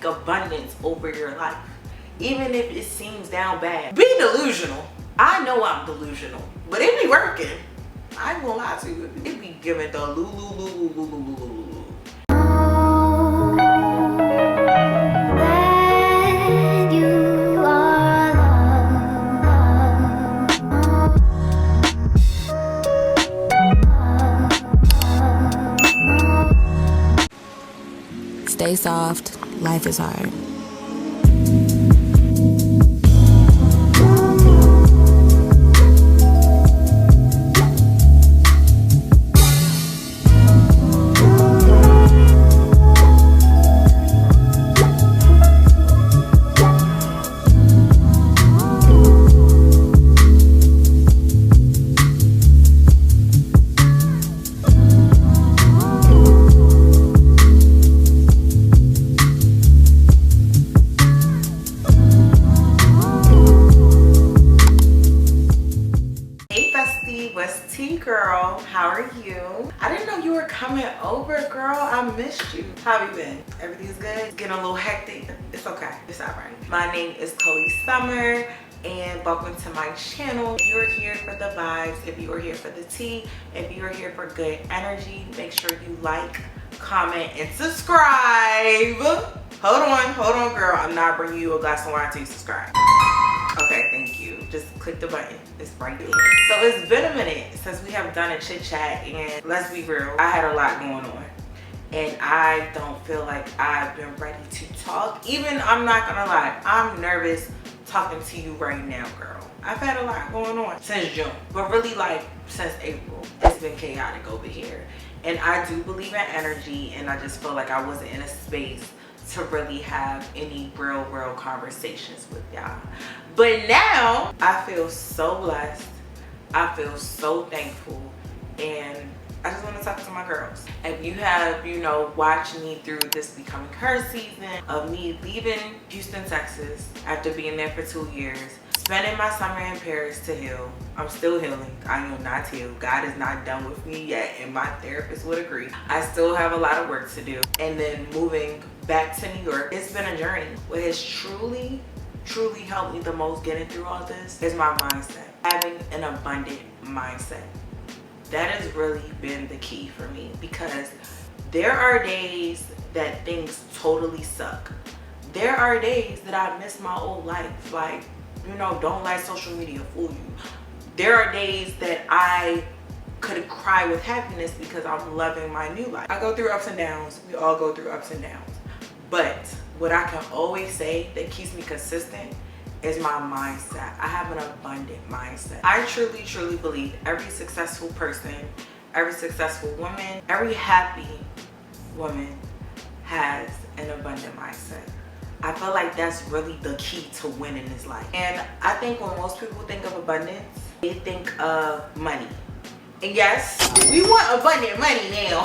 abundance over your life, even if it seems down bad. Be delusional. I know I'm delusional, but it be working. I ain't gonna lie to you. It be giving the lulu. Stay soft. Life is hard. Girl, how are you? I didn't know you were coming over, girl. I missed you. How have you been? Everything's good? It's getting a little hectic. It's okay. It's all right. My name is Khloe Summer, and welcome to my channel. If you are here for the vibes, if you are here for the tea, if you are here for good energy, make sure you like, comment, and subscribe. Hold on, girl. I'm not bringing you a glass of wine until you subscribe. Okay, thank you. Just click the button. It's right there. So it's been a minute since we have done a chit chat, and let's be real, I had a lot going on and I don't feel like I've been ready to talk. Even, I'm not gonna lie, I'm nervous talking to you right now, girl. I've had a lot going on since June, but really like since April. It's been chaotic over here, and I do believe in energy, and I just feel like I wasn't in a space to really have any real conversations with y'all. But now I feel so blessed. I feel so thankful, and I just want to talk to my girls. If you have, watched me through this becoming her season of me leaving Houston, Texas after being there for 2 years, spending my summer in Paris to heal. I'm still healing. I am not healed. God is not done with me yet, and my therapist would agree. I still have a lot of work to do. And then moving back to New York, it's been a journey. What has truly helped me the most getting through all this is my mindset. Having an abundant mindset. That has really been the key for me, because there are days that things totally suck. There are days that I miss my old life. Like, don't let social media fool you. There are days that I could cry with happiness because I'm loving my new life. I go through ups and downs. We all go through ups and downs. But what I can always say that keeps me consistent is my mindset. I have an abundant mindset. I truly believe every successful person, every successful woman, every happy woman has an abundant mindset. I feel like that's really the key to winning this life. And I think when most people think of abundance, they think of money. And yes, we want abundant money now.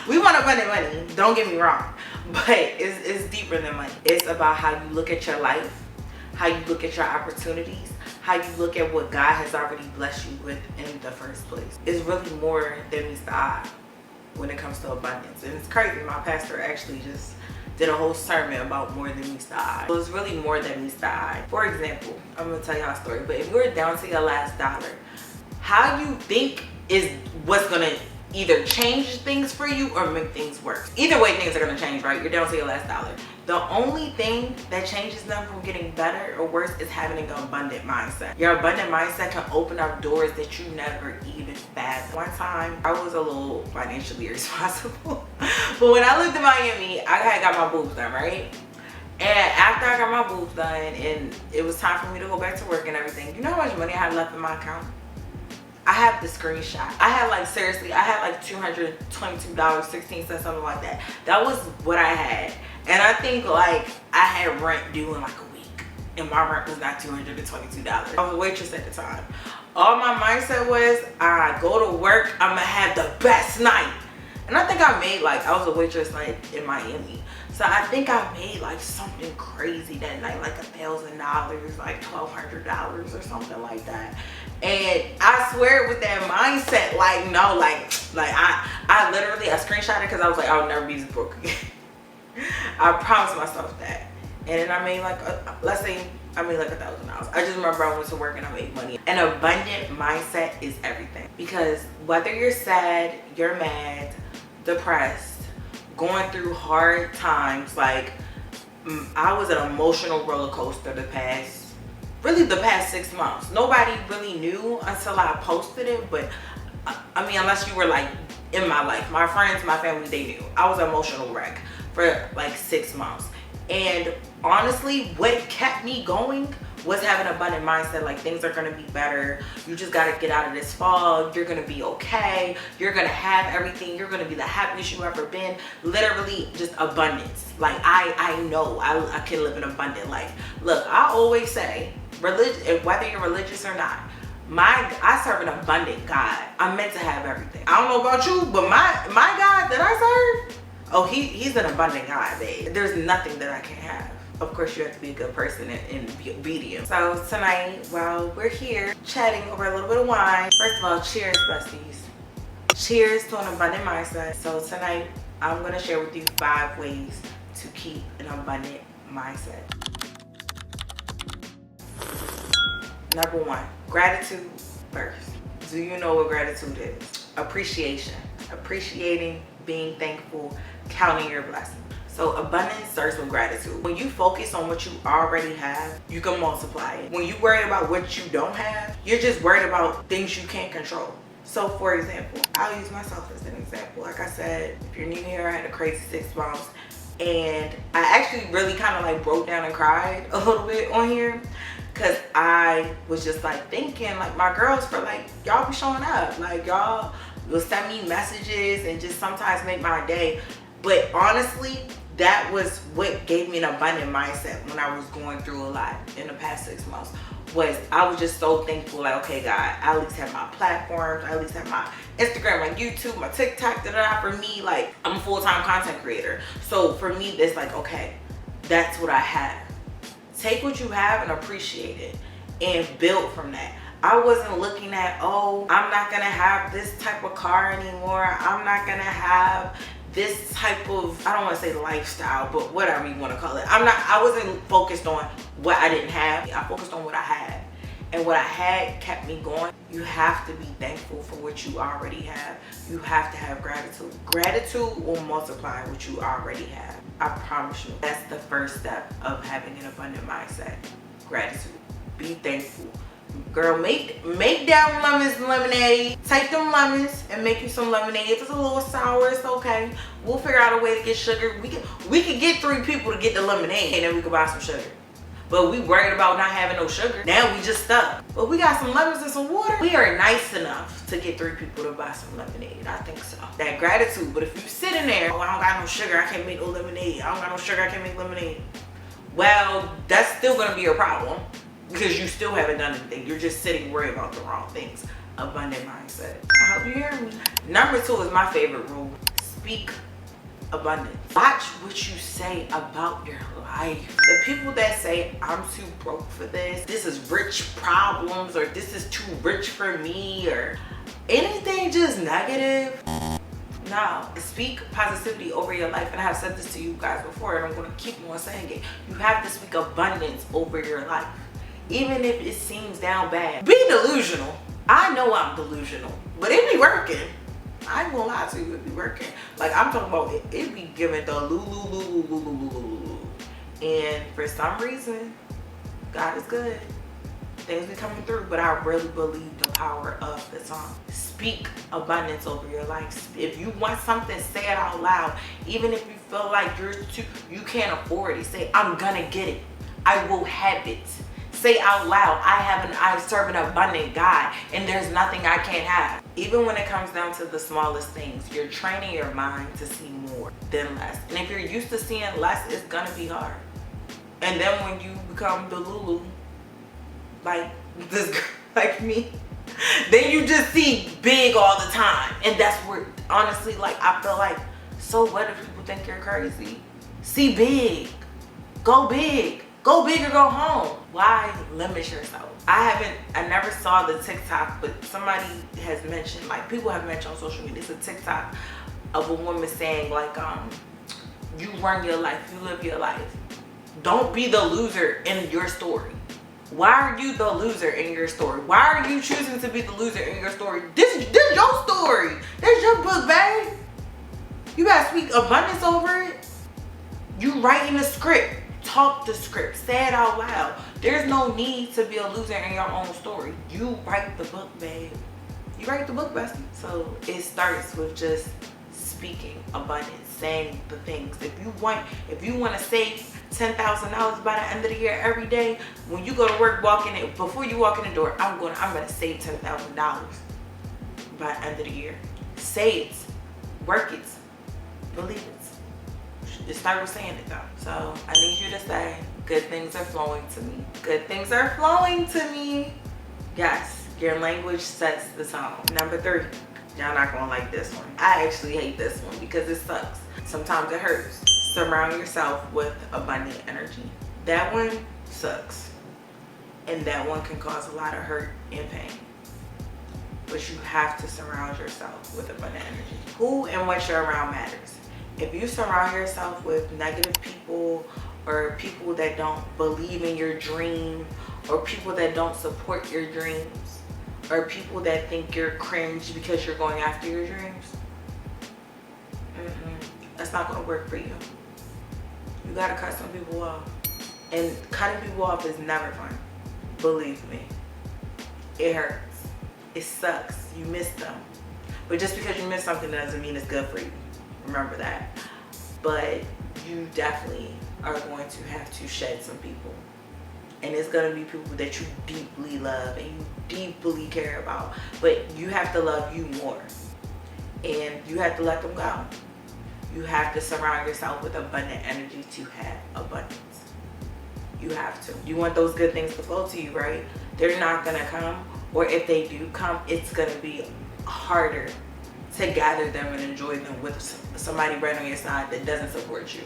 We want abundant money, don't get me wrong, but it's deeper than money. It's about how you look at your life, how you look at your opportunities, how you look at what God has already blessed you with in the first place. It's really more than meets the eye when it comes to abundance. And it's crazy, my pastor actually just did a whole sermon about more than meets the eye. So it's really more than meets the eye. For example, I'm gonna tell y'all a story, but if you're down to your last dollar, how you think is what's gonna either change things for you or make things worse. Either way, things are gonna change, right? You're down to your last dollar. The only thing that changes them from getting better or worse is having an abundant mindset. Your abundant mindset can open up doors that you never even fathomed. One time, I was a little financially irresponsible, but when I lived in Miami, I had got my boobs done, right? And after I got my boobs done and it was time for me to go back to work and everything, you know how much money I had left in my account? I have the screenshot. I had like, seriously, I had like $222.16, something like that. That was what I had. And I think like I had rent due in like a week, and my rent was not $222. I was a waitress at the time. All my mindset was, I go to work, I'm gonna have the best night. And I think I made like, I was a waitress like in Miami. So I think I made like something crazy that night, like $1,000, like $1,200 or something like that. And I swear with that mindset, like, no, like I literally, I screenshot it because I was like, I'll never be this broke again. I promised myself that. And then I made like, let's say I made like $1,000. I just remember I went to work and I made money. An abundant mindset is everything. Because whether you're sad, you're mad, depressed, going through hard times, like I was an emotional roller coaster the past 6 months. Nobody really knew until I posted it, but I mean, unless you were like in my life, my friends, my family, they knew. I was an emotional wreck for like 6 months. And honestly, what kept me going was having an abundant mindset. Like, things are gonna be better. You just gotta get out of this fog. You're gonna be okay. You're gonna have everything. You're gonna be the happiest you've ever been. Literally just abundance. Like, I know I can live an abundant life. Look, I always say, whether you're religious or not, I serve an abundant God. I'm meant to have everything. I don't know about you, but my God that I serve, oh, he's an abundant God, babe. There's nothing that I can't have. Of course, you have to be a good person and be obedient. So tonight, while we're here chatting over a little bit of wine, first of all, cheers, besties. Cheers to an abundant mindset. So tonight, I'm gonna share with you 5 ways to keep an abundant mindset. Number 1, gratitude first. Do you know what gratitude is? Appreciation. Appreciating, being thankful, counting your blessings. So abundance starts with gratitude. When you focus on what you already have, you can multiply it. When you worry about what you don't have, you're just worried about things you can't control. So for example, I'll use myself as an example. Like I said, if you're new here, I had a crazy 6 months. And I actually really kind of like broke down and cried a little bit on here. Cause I was just like thinking, like, my girls, for like, y'all be showing up. Like, y'all will send me messages and just sometimes make my day. But honestly, that was what gave me an abundant mindset when I was going through a lot in the past 6 months. Was I was just so thankful, like, okay, God, I at least have my platforms, I at least have my Instagram, my YouTube, my TikTok, For me, like, I'm a full-time content creator. So for me, it's like, okay, that's what I have. Take what you have and appreciate it and build from that. I wasn't looking at, oh, I'm not gonna have this type of car anymore. I'm not gonna have this type of, I don't want to say lifestyle, but whatever you want to call it. I wasn't focused on what I didn't have. I focused on what I had. And what I had kept me going. You have to be thankful for what you already have. You have to have gratitude. Gratitude will multiply what you already have. I promise you. That's the first step of having an abundant mindset. Gratitude. Be thankful. Girl, make down lemons lemonade. Take them lemons and make you some lemonade. If it's a little sour, it's okay. We'll figure out a way to get sugar. We can get 3 people to get the lemonade and then we can buy some sugar. But we worried about not having no sugar. Now we just stuck. But we got some lemons and some water. We are nice enough to get 3 people to buy some lemonade. I think so. That gratitude. But if you sit in there, oh, I don't got no sugar, I can't make no lemonade. I don't got no sugar, I can't make lemonade. Well, that's still gonna be your problem. Because you still haven't done anything. You're just sitting worried about the wrong things. Abundant mindset. I hope you hear me. Number 2 is my favorite rule. Speak abundance. Watch what you say about your life. The people that say, I'm too broke for this is rich problems, or this is too rich for me, or anything just negative. No. Speak positivity over your life. And I have said this to you guys before, and I'm going to keep on saying it. You have to speak abundance over your life. Even if it seems down bad. Be delusional. I know I'm delusional, but it be working. I ain't gonna lie to you, it be working. Like, I'm talking about it be giving the lulu. And for some reason, God is good. Things be coming through, but I really believe the power of the tongue. Speak abundance over your life. If you want something, say it out loud. Even if you feel like you can't afford it, say, I'm gonna get it. I will have it. Say out loud, I serve an abundant God, and there's nothing I can't have. Even when it comes down to the smallest things, you're training your mind to see more than less. And if you're used to seeing less, it's gonna be hard. And then when you become the Lulu, like this girl, like me, then you just see big all the time. And that's where, honestly, like, I feel like, so what if people think you're crazy? See big. Go big. Go big or go home. Why limit yourself? I never saw the TikTok, but somebody has mentioned, like, people have mentioned on social media, it's a TikTok of a woman saying, like, You run your life. You live your life. Don't be the loser in your story. Why are you the loser in your story? Why are you choosing to be the loser in your story? This is your story. That's your book, babe. You gotta speak abundance over it. You writing the script. Talk the script. Say it out loud. There's no need to be a loser in your own story. You write the book, babe. You write the book, bestie. So it starts with just speaking abundance, saying the things. If you want to save $10,000 by the end of the year every day, when you go to work, before you walk in the door, I'm gonna save $10,000 by the end of the year. Say it, work it, believe it. Just start with saying it though. So I need you to say, good things are flowing to me. Good things are flowing to me. Yes, your language sets the tone. Number 3, y'all not gonna like this one. I actually hate this one because it sucks. Sometimes it hurts. Surround yourself with abundant energy. That one sucks. And that one can cause a lot of hurt and pain. But you have to surround yourself with abundant energy. Who and what you're around matters. If you surround yourself with negative people, or people that don't believe in your dream, or people that don't support your dreams, or people that think you're cringe because you're going after your dreams, that's not going to work for you. You got to cut some people off. And cutting people off is never fun. Believe me. It hurts. It sucks. You miss them. But just because you miss something doesn't mean it's good for you. Remember that. But you definitely are going to have to shed some people. And it's going to be people that you deeply love and you deeply care about. But you have to love you more. And you have to let them go. You have to surround yourself with abundant energy to have abundance. You have to. You want those good things to flow to you, right? They're not going to come. Or if they do come, it's going to be harder to gather them and enjoy them with somebody right on your side that doesn't support you.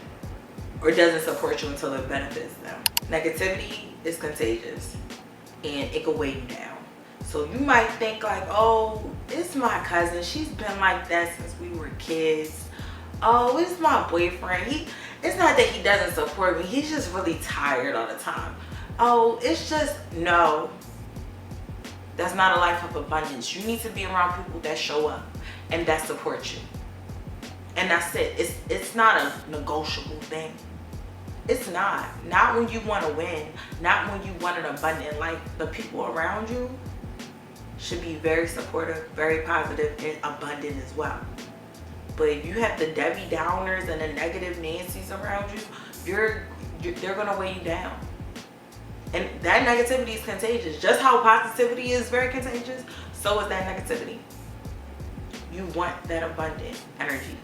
Or doesn't support you until it benefits them. Negativity is contagious. And it can weigh you down. So you might think like, oh, it's my cousin. She's been like that since we were kids. Oh, it's my boyfriend. It's not that he doesn't support me. He's just really tired all the time. Oh, it's just, no. That's not a life of abundance. You need to be around people that show up and that support you. And that's it. It's not a negotiable thing. It's not. Not when you want to win. Not when you want an abundant life. The people around you should be very supportive, very positive, and abundant as well. But if you have the Debbie Downers and the negative Nancy's around you, they're going to weigh you down. And that negativity is contagious. Just how positivity is very contagious, so is that negativity. You want that abundant energy.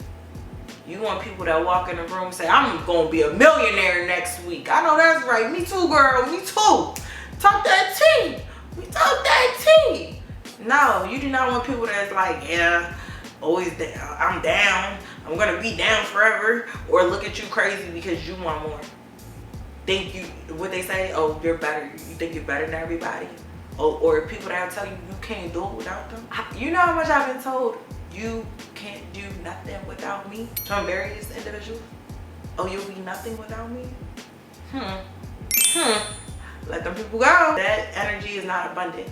You want people that walk in the room and say, I'm going to be a millionaire next week. I know that's right. Me too, girl. Me too. Talk that tea. We talk that tea. No, you do not want people that's like, yeah, always down. I'm down. I'm going to be down forever. Or look at you crazy because you want more. Think you, what they say, oh, you're better. You think you're better than everybody? Oh, or people that tell you can't do it without them. You know how much I've been told? You can't do nothing without me from various individuals. Oh, you'll be nothing without me? Let them people go. That energy is not abundant.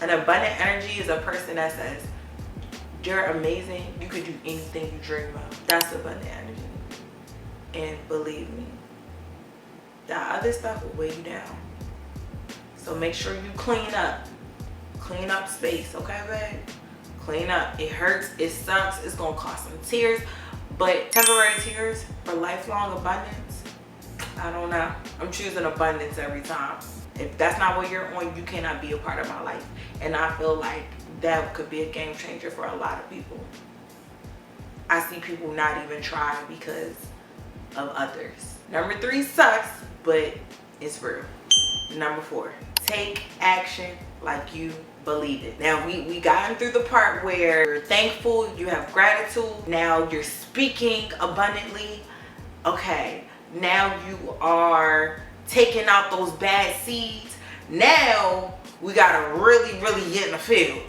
An abundant energy is a person that says, you're amazing. You could do anything you dream of. That's abundant energy. And believe me, that other stuff will weigh you down. So make sure you clean up. Clean up space, okay, babe? Clean up. It hurts, it sucks, it's gonna cost some tears, but temporary tears for lifelong abundance, I don't know. I'm choosing abundance every time. If that's not what you're on, you cannot be a part of my life. And I feel like that could be a game changer for a lot of people. I see people not even try because of others. Number 3 sucks, but it's real. Number 4, take action like you believe it. Now we gotten through the part where you're thankful, you have gratitude, now you're speaking abundantly. Okay, now you are taking out those bad seeds. Now we gotta really get in the field,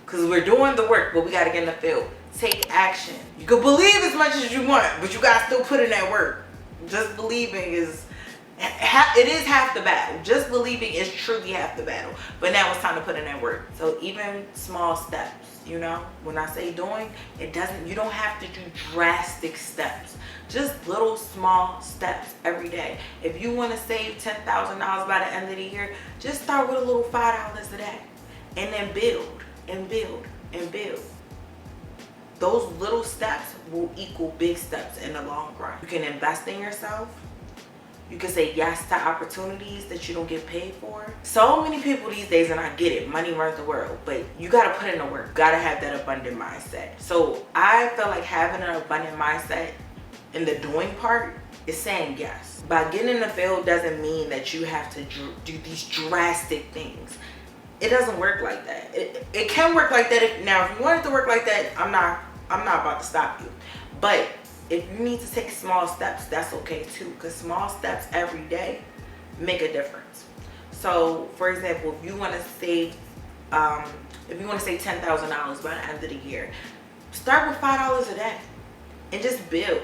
because we're doing the work, but we gotta get in the field. take action. You can believe as much as you want, but you gotta still put in that work. Just believing is half the battle. Just believing is truly half the battle. But now it's time to put in that work. So even small steps, you know, when I say doing, you don't have to do drastic steps. Just little small steps every day. If you want to save $10,000 by the end of the year, just start with a little $5 a day, and then build and build and build. Those little steps will equal big steps in the long run. You can invest in yourself. You can say yes to opportunities that you don't get paid for. So many people these days, and I get it, money runs the world, but you gotta put in the work. You gotta have that abundant mindset. So I feel like having an abundant mindset in the doing part is saying yes. By getting in the field doesn't mean that you have to do these drastic things. It doesn't work like that. It can work like that. If you want it to work like that, I'm not about to stop you. But if you need to take small steps, that's okay too, because small steps every day make a difference. So for example, if you want to save $10,000 by the end of the year, start with $5 a day and just build.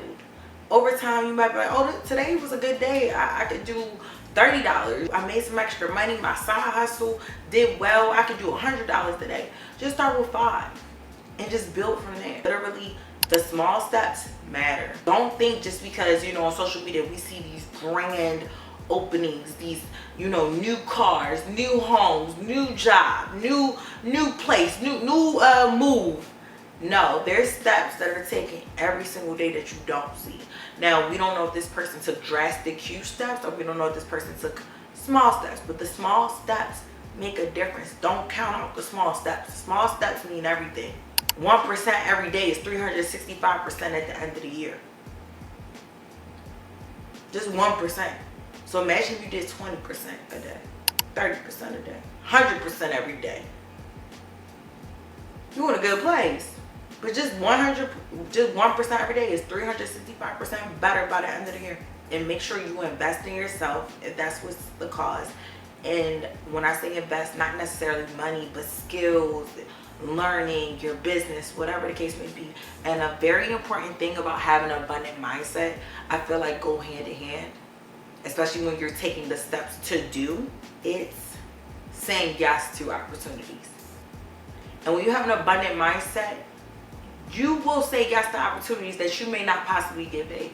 Over time, you might be like, oh, today was a good day. I could do $30. I made some extra money. My side hustle did well. I could do $100 today. Just start with 5 and just build from there. Literally, the small steps matter. Don't think just because, you know, on social media we see these grand openings, these, you know, new cars, new homes, new job, new place, new move. No, there's steps that are taken every single day that you don't see. Now, we don't know if this person took drastic, huge steps, or we don't know if this person took small steps, but the small steps make a difference. Don't count out the small steps. Small steps mean everything. 1% every day is 365% at the end of the year. Just 1%. So imagine if you did 20% a day, 30% a day, 100% every day. You're in a good place. But just 1% every day is 365% better by the end of the year. And make sure you invest in yourself if that's what's the cause. And when I say invest, not necessarily money, but skills, learning, your business, whatever the case may be. And a very important thing about having an abundant mindset, I feel like go hand in hand, especially when you're taking the steps to do, it's saying yes to opportunities. And when you have an abundant mindset, you will say yes to opportunities that you may not possibly get paid.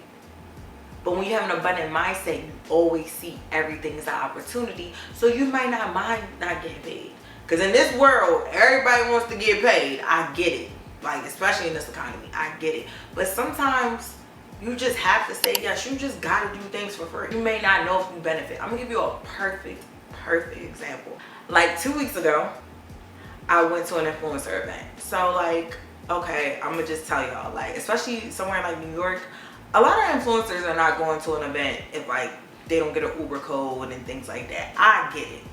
But when you have an abundant mindset, you always see everything as an opportunity, so you might not mind not getting paid. Because in this world, everybody wants to get paid. I get it. Like, especially in this economy, I get it. But sometimes you just have to say yes. You just got to do things for free. You may not know if you benefit. I'm going to give you a perfect example. Like 2 weeks ago, I went to an influencer event. So like, okay, I'm going to just tell y'all, like, especially somewhere like New York, a lot of influencers are not going to an event if like they don't get an Uber code and things like that. I get it.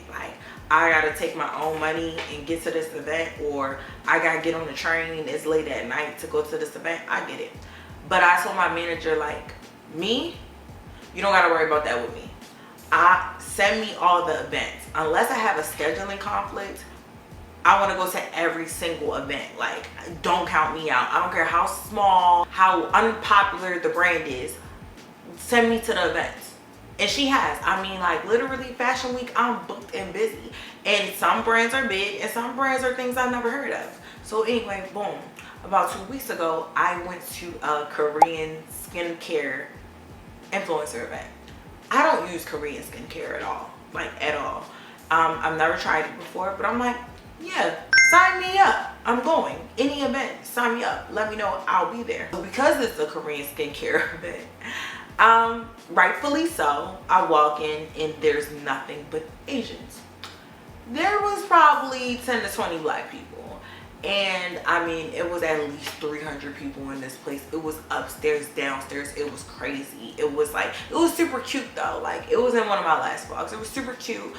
Like, I gotta take my own money and get to this event, or I gotta get on the train, it's late at night to go to this event. I get it. But I told my manager, like, me, you don't gotta worry about that with me. Send me all the events. Unless I have a scheduling conflict, I want to go to every single event. Like, don't count me out. I don't care how small, how unpopular the brand is. Send me to the events. And she has. I mean, like, literally Fashion Week, I'm booked and busy. And some brands are big and some brands are things I've never heard of. So anyway, boom. About 2 weeks ago, I went to a Korean skincare influencer event. I don't use Korean skincare at all. Like, at all. I've never tried it before, but I'm like, yeah, sign me up. I'm going. Any event, sign me up. Let me know. I'll be there. Because it's a Korean skincare event, rightfully so, I walk in and there's nothing but Asians. There was probably 10 to 20 black people. And I mean, it was at least 300 people in this place. It was upstairs, downstairs. It was crazy. It was like, it was super cute though. Like, it was in one of my last vlogs. It was super cute.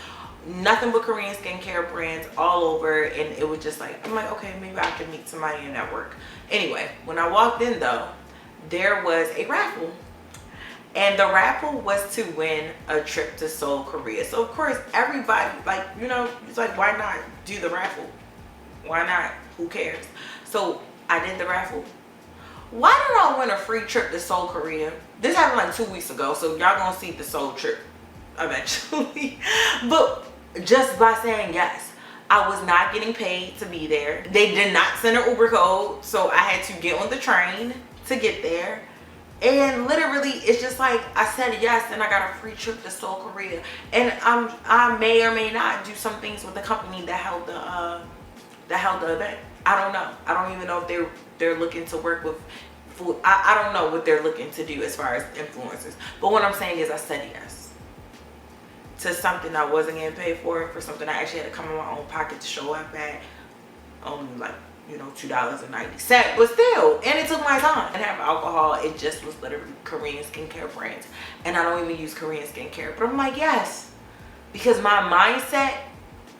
Nothing but Korean skincare brands all over. And it was just like, I'm like, okay, maybe I can meet somebody in network. Anyway, when I walked in though, there was a raffle. And the raffle was to win a trip to Seoul, Korea. So of course, everybody, like, you know, it's like, why not do the raffle? Why not? Who cares? So I did the raffle. Why did I win a free trip to Seoul, Korea? This happened like 2 weeks ago, so y'all gonna see the Seoul trip eventually. But just by saying yes, I was not getting paid to be there. They did not send an Uber code, so I had to get on the train to get there. And literally, it's just like I said yes, and I got a free trip to Seoul, Korea. And I may or may not do some things with the company that held the event. I don't know. I don't even know if they're looking to work with food. I don't know what they're looking to do as far as influencers. But what I'm saying is I said yes to something I wasn't getting paid for something I actually had to come in my own pocket to show up at. Only like, you know, $2.90. But still, and it took my time. And have alcohol, it just was literally Korean skincare brands. And I don't even use Korean skincare. But I'm like, yes. Because my mindset,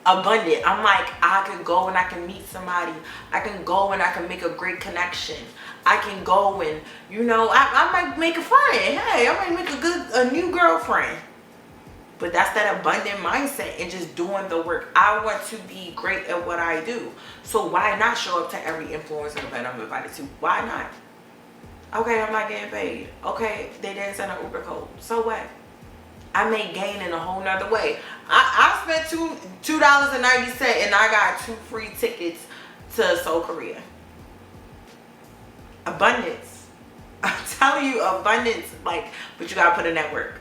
abundant. I'm like, I can go and I can meet somebody. I can go and I can make a great connection. I can go and, you know, I might make a friend. Hey, I might make a new girlfriend. But that's that abundant mindset and just doing the work. I want to be great at what I do. So why not show up to every influencer event I'm invited to? Why not? Okay, I'm not getting paid. Okay, they didn't send an Uber code. So what? I may gain in a whole nother way. I spent $2.90 and I got 2 free tickets to Seoul, Korea. Abundance. I'm telling you, abundance. Like, but you gotta put in that work.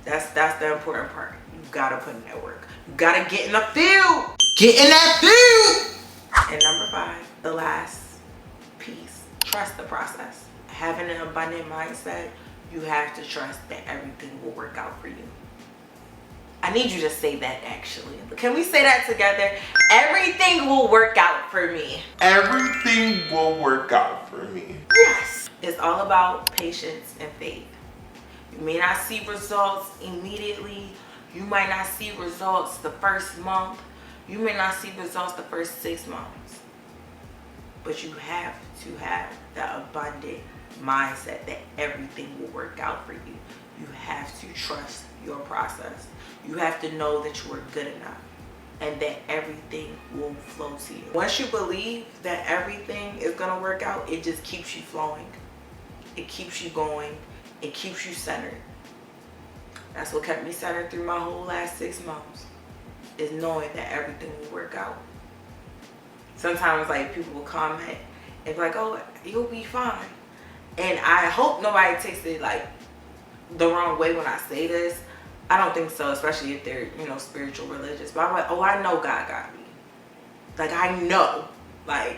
That's the important part. You gotta put in that work. You gotta get in the field. Get in that field. And number 5, the last piece. Trust the process. Having an abundant mindset, you have to trust that everything will work out for you. I need you to say that actually. Can we say that together? Everything will work out for me. Everything will work out for me. Yes. It's all about patience and faith. You may not see results immediately. You might not see results the first month. You may not see results the first 6 months. But you have to have the abundant mindset that everything will work out for you. You have to trust your process. You have to know that you are good enough and that everything will flow to you. Once you believe that everything is going to work out, it just keeps you flowing. It keeps you going. It keeps you centered. That's what kept me centered through my whole last 6 months, is knowing that everything will work out. Sometimes like people will comment and be like, oh, you'll be fine. And I hope nobody takes it like the wrong way when I say this. I don't think so, especially if they're, you know, spiritual, religious. But I'm like, oh, I know God got me. Like, I know. Like,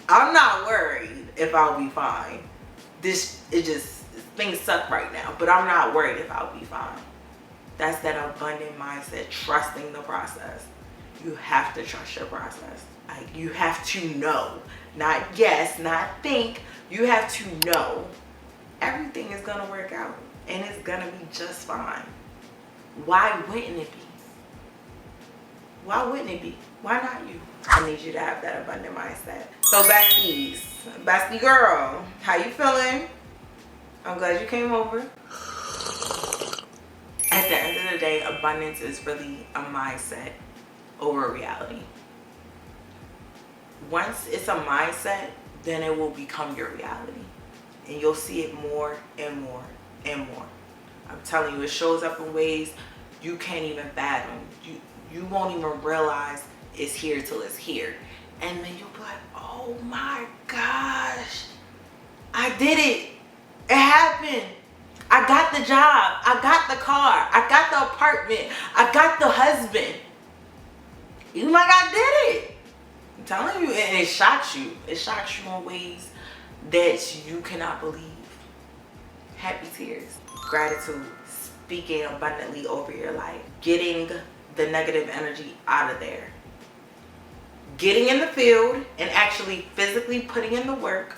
I'm not worried if I'll be fine. Things suck right now, but I'm not worried if I'll be fine. That's that abundant mindset, trusting the process. You have to trust your process. Like, you have to know, not guess, not think. You have to know everything is gonna work out and it's gonna be just fine. Why wouldn't it be? Why wouldn't it be? Why not you? I need you to have that abundant mindset. So besties, bestie girl, how you feeling? I'm glad you came over. At the end of the day, abundance is really a mindset over a reality. Once it's a mindset, then it will become your reality. And you'll see it more and more and more. I'm telling you, it shows up in ways you can't even fathom. You won't even realize it's here till it's here. And then you'll be like, oh my gosh, I did it. It happened. I got the job. I got the car. I got the apartment. I got the husband. You like, I did it. I'm telling you, and it shocks you. It shocks you in ways that you cannot believe. Happy tears. Gratitude. Speaking abundantly over your life. Getting the negative energy out of there. Getting in the field and actually physically putting in the work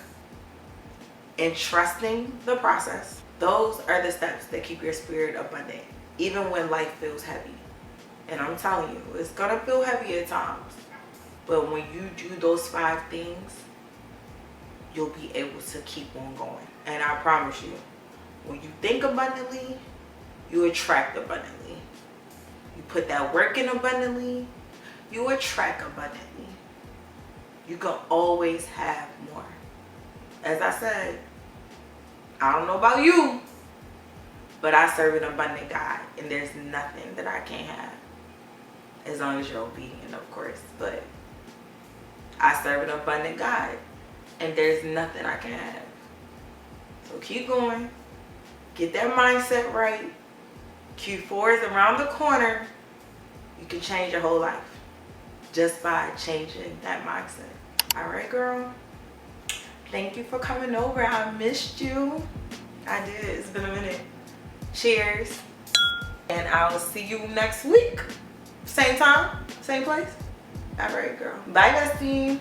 and trusting the process. Those are the steps that keep your spirit abundant, even when life feels heavy. And I'm telling you, it's gonna feel heavy at times. But when you do those 5 things, you'll be able to keep on going. And I promise you, when you think abundantly, you attract abundantly. You put that work in abundantly, you attract abundantly. You can always have more. As I said, I don't know about you, but I serve an abundant God, and there's nothing that I can't have. As long as you're obedient, of course. But I serve an abundant God, and there's nothing I can have. So keep going. Get that mindset right. Q4 is around the corner. You can change your whole life just by changing that mindset. All right, girl. Thank you for coming over. I missed you. I did. It's been a minute. Cheers. And I'll see you next week. Same time, same place. All right, girl. Bye, Bestie.